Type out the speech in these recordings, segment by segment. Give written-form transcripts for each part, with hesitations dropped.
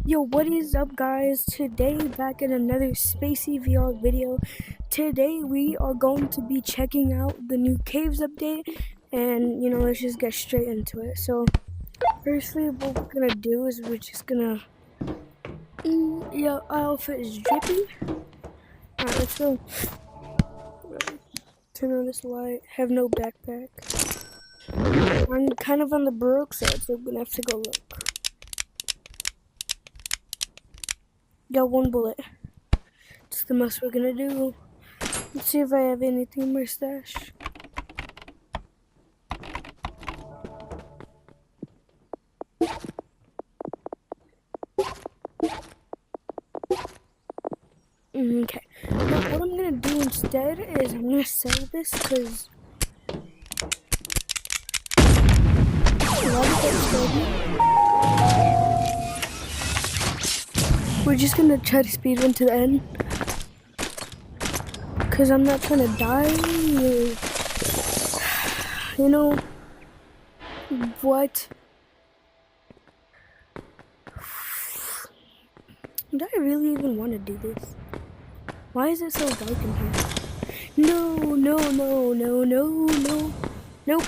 Yo, what is up, guys? Today, back in another Spacey VR video. Today, we are going to be checking out the new Caves update, and let's just get straight into it. So, firstly, what we're gonna do is we're just gonna. Yeah, our outfit is drippy. Alright, let's go. Turn on this light. Have no backpack. I'm kind of on the broke side, so I'm gonna have to go look. Got one bullet. It's the most we're gonna do. Let's see if I have anything in my stash. Okay. But what I'm gonna do instead is I'm gonna sell this because we're just gonna try to speed run to the end because I'm not trying to die. You know what? Do I really even want to do this? Why is it so dark in here? No. Nope.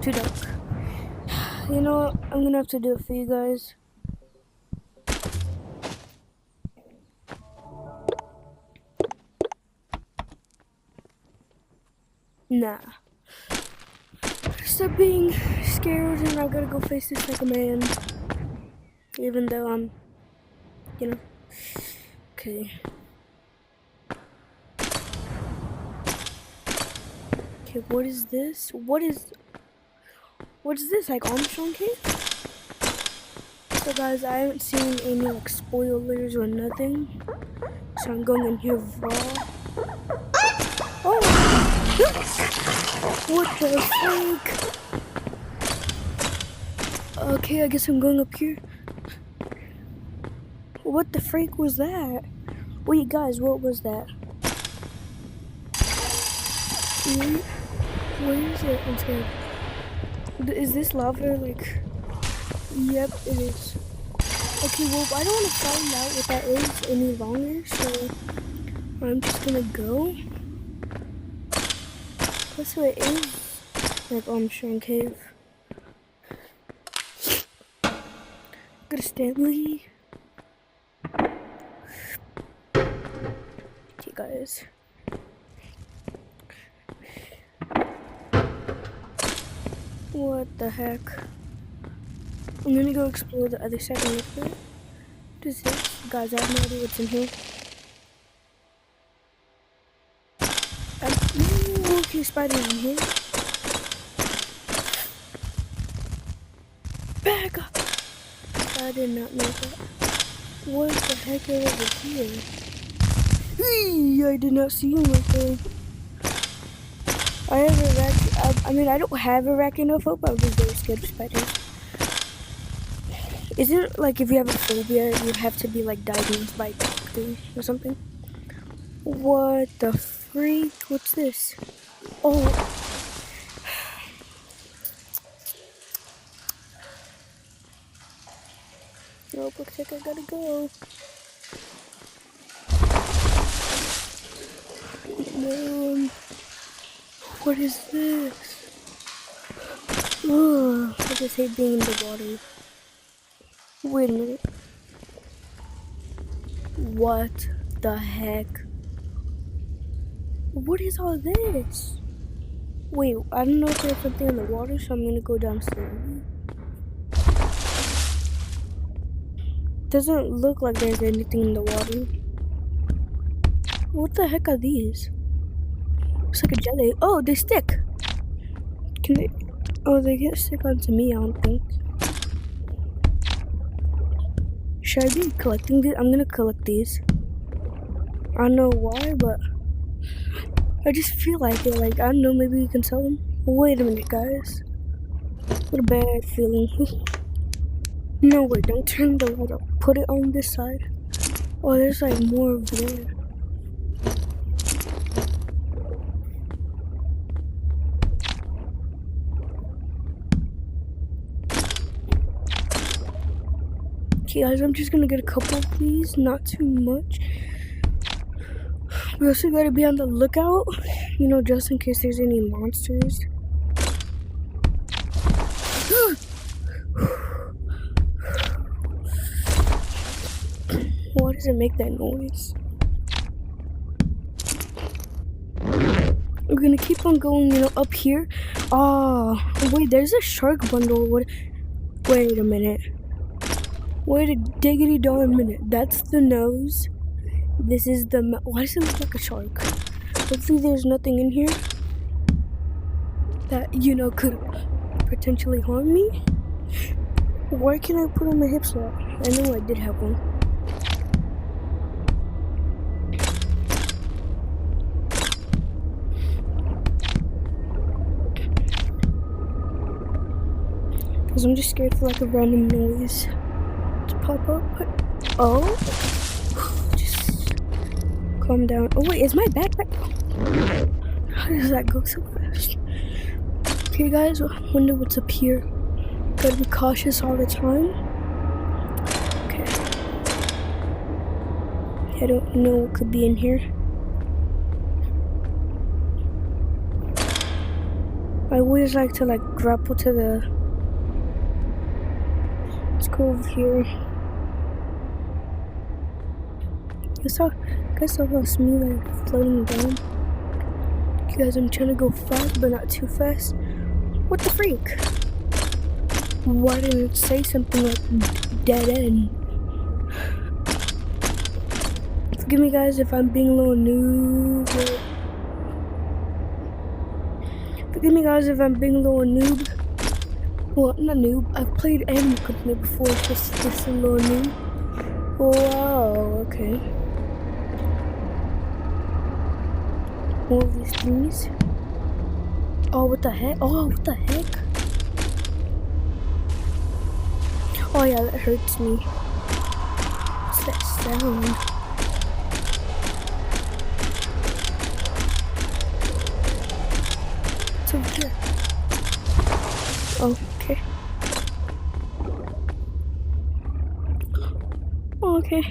Too dark. You know what? I'm gonna have to do it for you guys. Nah. Stop being scared and I gotta go face this like a man. Even though I'm, Okay. Okay, what is this? What is this, like Armstrong Cave? So guys, I haven't seen any like spoilers or nothing. So I'm going in here raw. Oh! What the freak? Okay, I guess I'm going up here. What the freak was that? Wait, guys, what was that? Where is it? I'm scared. Is this lava like? Yep, it is. Okay, well, I don't want to find out what that is any longer, so I'm just gonna go. That's what it is. Like Armstrong Cave. Go to Stanley. Okay, guys. What the heck? I'm gonna go explore the other side of it. What is this? Guys, I have no idea what's in here. Okay, spider in here. Back up! I did not know that. What the heck is over here? I did not see him right there. I have a rack. I mean, I don't have a arachnophobia, but I was very scared of spiders. Isn't it like if you have a phobia, you have to be like diagnosed by a doctor or something? What the freak? What's this? Oh. Nope, looks like I gotta go. What is this? Ugh, I just hate being in the water. Wait a minute. What the heck? What is all this? Wait, I don't know if there's something in the water, so I'm gonna go down slowly. Doesn't look like there's anything in the water. What the heck are these? Looks like a jelly. Oh, they stick. Can they? Oh, they can't stick onto me, I don't think. Should I be collecting these? I'm gonna collect these. I don't know why, but I just feel like it. Like, I don't know, maybe you can sell them. Wait a minute, guys. What a bad feeling. No, wait, don't turn the light up. Put it on this side. Oh, there's like more over there. Okay, guys, I'm just gonna get a couple, please. Not too much. We also gotta be on the lookout, you know, just in case there's any monsters. Why does it make that noise? We're gonna keep on going, you know, up here. Oh, wait, there's a shark bundle. What? Wait a minute. Wait a diggity darn minute. That's the nose. This is the mouth. Why does it look like a shark? Hopefully there's nothing in here that, you know, could potentially harm me. Where can I put on my hip slot? I know I did have one. Because I'm just scared for like a random noise to pop up. Oh, just calm down. Oh wait, is my backpack? How does that go so fast? Okay guys, I wonder what's up here. Gotta be cautious all the time. Okay. I don't know what could be in here. I always like to like grapple to the... Let's go over here. Guess how smooth I'm floating down. Guys, I'm trying to go fast, but not too fast. What the freak? Why didn't it say something like dead end? Forgive me, guys, if I'm being a little noob. Forgive me, guys, if I'm being a little noob. Well, not noob. I've played Animal Company before. It's just a little noob. Wow. Okay. More of these things. Oh, what the heck? Oh, what the heck? Oh yeah, that hurts me. What's that sound? It's over here. Oh, okay. Oh, okay.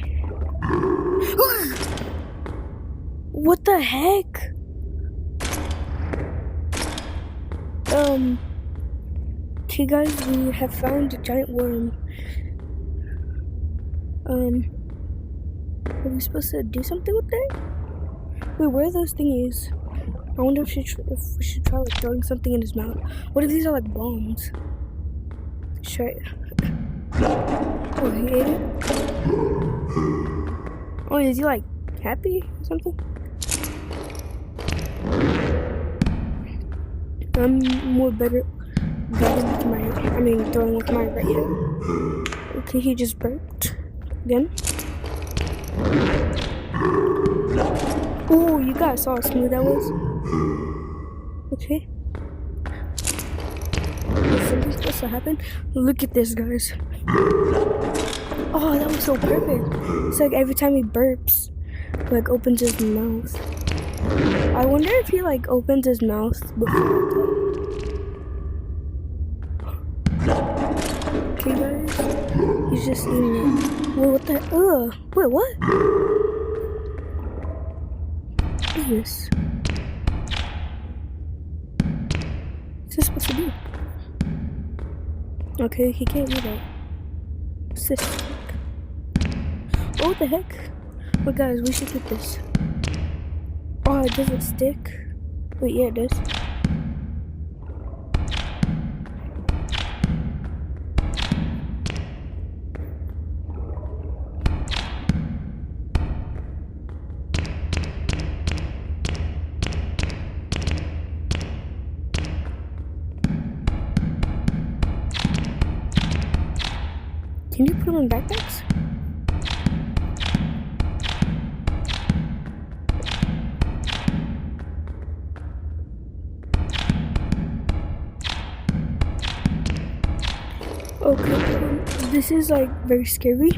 What the heck? Okay guys, we have found a giant worm. Are we supposed to do something with that? Wait, where are those thingies? I wonder if we should try like throwing something in his mouth. What if these are like bombs? Should I... Oh, he ate it? Oh, is he like happy or something? I'm more better with my, throwing with my right hand. Okay, he just burped again. Oh, you guys saw how smooth that was. Okay. Is something supposed to happen? Look at this, guys. Oh, that was so perfect. It's like every time he burps, like opens his mouth. I wonder if he like opens his mouth before. Okay, guys. He's just eating it. Wait, what the? Wait, what? What is this? What's this supposed to be? Okay, he can't do that. What's this? Oh, what the heck? Well, guys, we should get this. Oh, it doesn't stick. Wait, yeah, it does. Can you put them in backpacks? Okay, this is like very scary.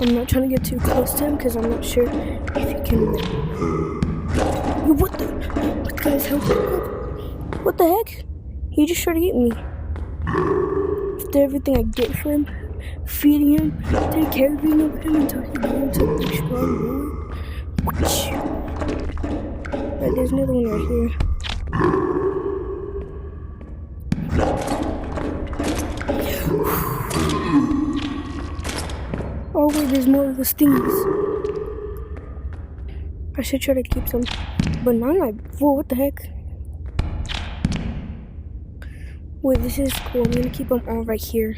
I'm not trying to get too close to him because I'm not sure if he can. What the? Guys, help! What the heck? He just tried to get me. After everything I get for him, feeding him, take care of him until he grows into a big strong boy. Right, there's another one right here. Oh wait, there's more of those things. I should try to keep some, but now I'm like, whoa, what the heck? Wait, this is cool. I'm gonna keep them all right here.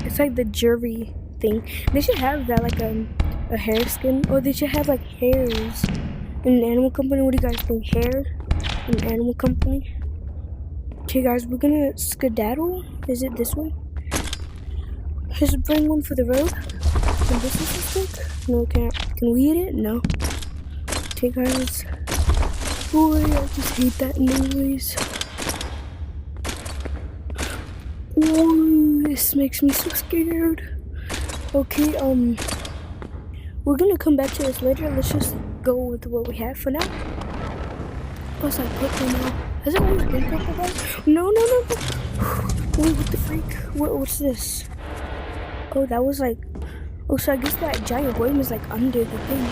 It's like the jury thing. They should have that, like a hair skin. Or they should have like hairs in an animal company. What do you guys think? Hair in an animal company? Okay guys, we're gonna skedaddle. Is it this way? Just bring one for the road. And this is a stick? No, can't. Can we eat it? No. Okay guys. Boy, I just hate that noise. Oh, this makes me so scared. Okay, we're gonna come back to this later. Let's just go with what we have for now. Plus, I purple now. Has it always been purple, guys? No. Wait, what the freak? What's this? Oh, that was like... Oh, so I guess that giant worm is like under the thing.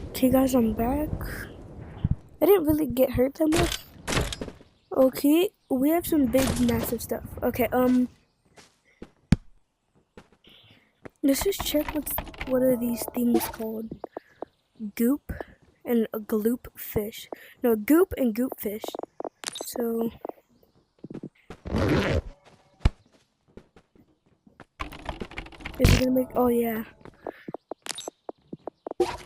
Okay, guys, I'm back. I didn't really get hurt that much. Okay, we have some big, massive stuff. Okay, let's just check what are these things called? Goop and a gloop fish. No, goop and goop fish. So... Is it gonna make... Oh, yeah. Let's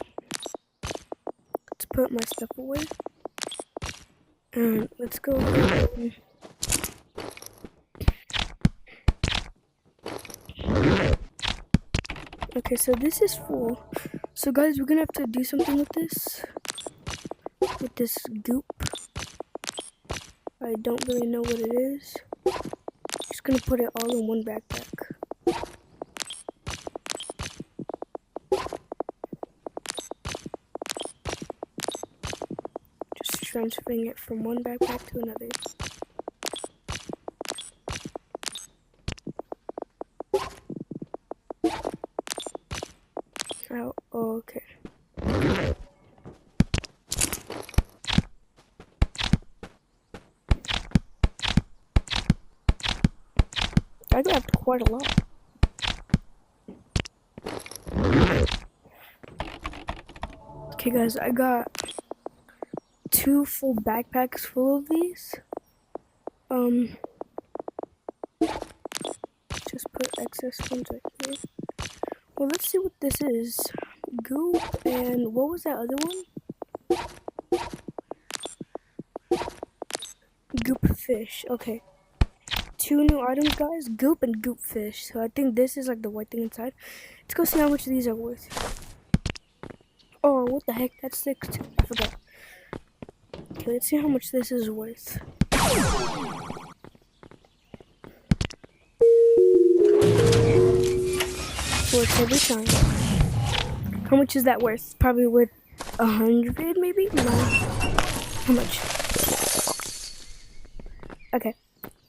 put my stuff away. And let's go. Okay, so this is full. So guys, we're gonna have to do something with this. With this goop. I don't really know what it is. Just gonna put it all in one backpack. Just transferring it from one backpack to another. Oh, okay. I grabbed quite a lot. Okay guys, I got 2 full backpacks full of these. Just put excess ones right here. Well, let's see what this is. Goop and what was that other one? Goop fish. Okay. 2 new items, guys. Goop and goop fish. So I think this is like the white thing inside. Let's go see how much these are worth. Oh, what the heck? That's 6 too. I forgot. Okay, let's see how much this is worth. Works every time. How much is that worth? Probably worth 100, maybe? No. How much? Okay.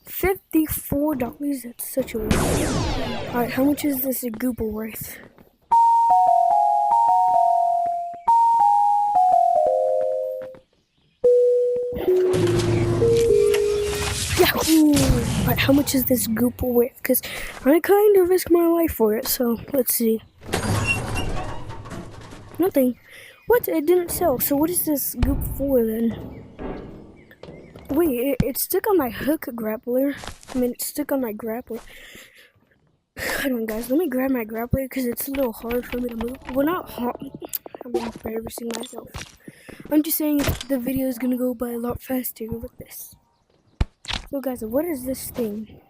$54. That's such a waste. Alright, how much is this goop worth? Yahoo! Alright, how much is this goop worth? Because I kind of risked my life for it, so let's see. Nothing. What? It didn't sell. So what is this goop for then? Wait, it's stuck on my hook grappler. I mean, it's stuck on my grappler. Hold on, guys. Let me grab my grappler because it's a little hard for me to move. Well, not hard. I'm embarrassing myself. I'm just saying the video is going to go by a lot faster with this. So, guys, what is this thing?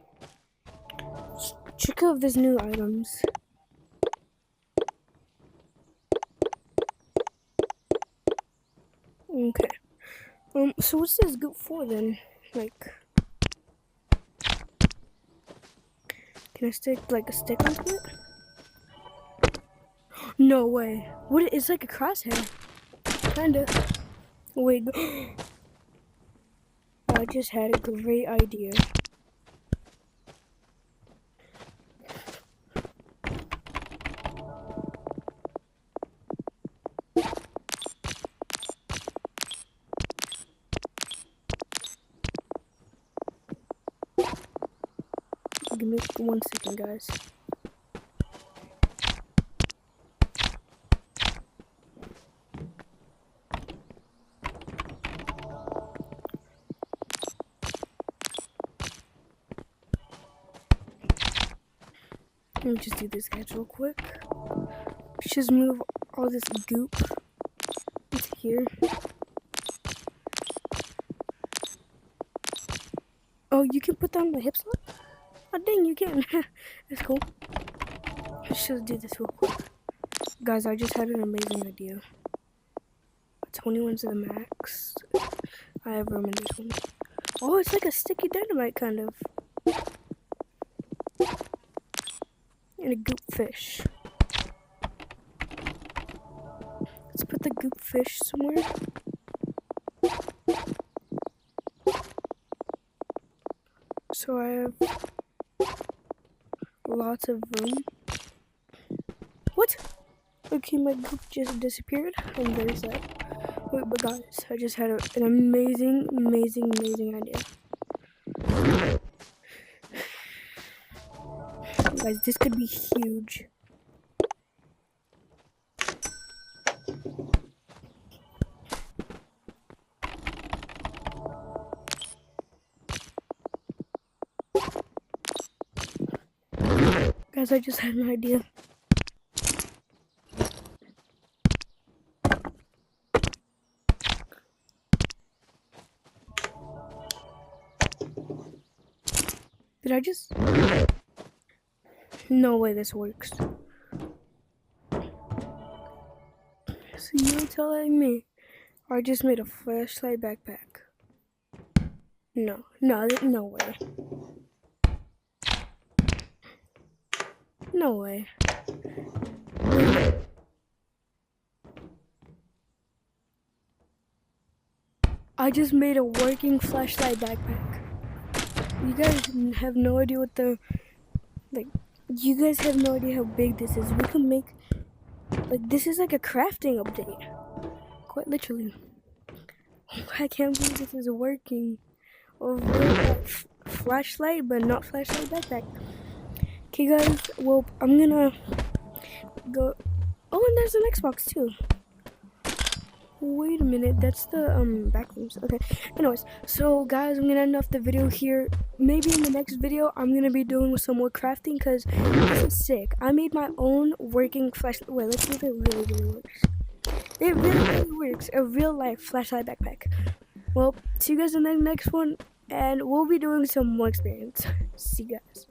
Check out these new items. Okay. So what's this goop for then? Like, can I stick like a stick onto it? No way. What? It's like a crosshair. Kinda. Wait. I just had a great idea. Give me 1 second, guys. Let me just do this, guys, real quick. Just move all this goop into here. Oh, you can put that on the hip slot? Oh, dang, you can. That's cool. Let's just do this real quick. Guys, I just had an amazing idea. 21's the max. I have room in this one. Oh, it's like a sticky dynamite, kind of. And a goop fish. Let's put the goop fish somewhere. So I have lots of room. What? Okay, my goop just disappeared. I'm very sad. Wait, but guys, I just had an amazing idea. Guys, this could be huge. Guys, I just had an idea. Did I just... No way this works. So you're telling me I just made a flashlight backpack? No way. No way. I just made a working flashlight backpack. You guys have no idea what the... Like, you guys have no idea how big this is. We can make... Like, this is like a crafting update. Quite literally. I can't believe this is working. Over flashlight, but not flashlight backpack. Okay, guys. Well, I'm gonna go... Oh, and there's an Xbox, too. Wait a minute, that's the back rooms. Okay, anyways, so guys, I'm gonna end off the video here. Maybe in the next video I'm gonna be doing some more crafting, because this is sick. I made my own working flashlight. Wait, let's see if it really works. It really works. A real life flashlight backpack. Well, see you guys in the next one, and we'll be doing some more experience. See you guys.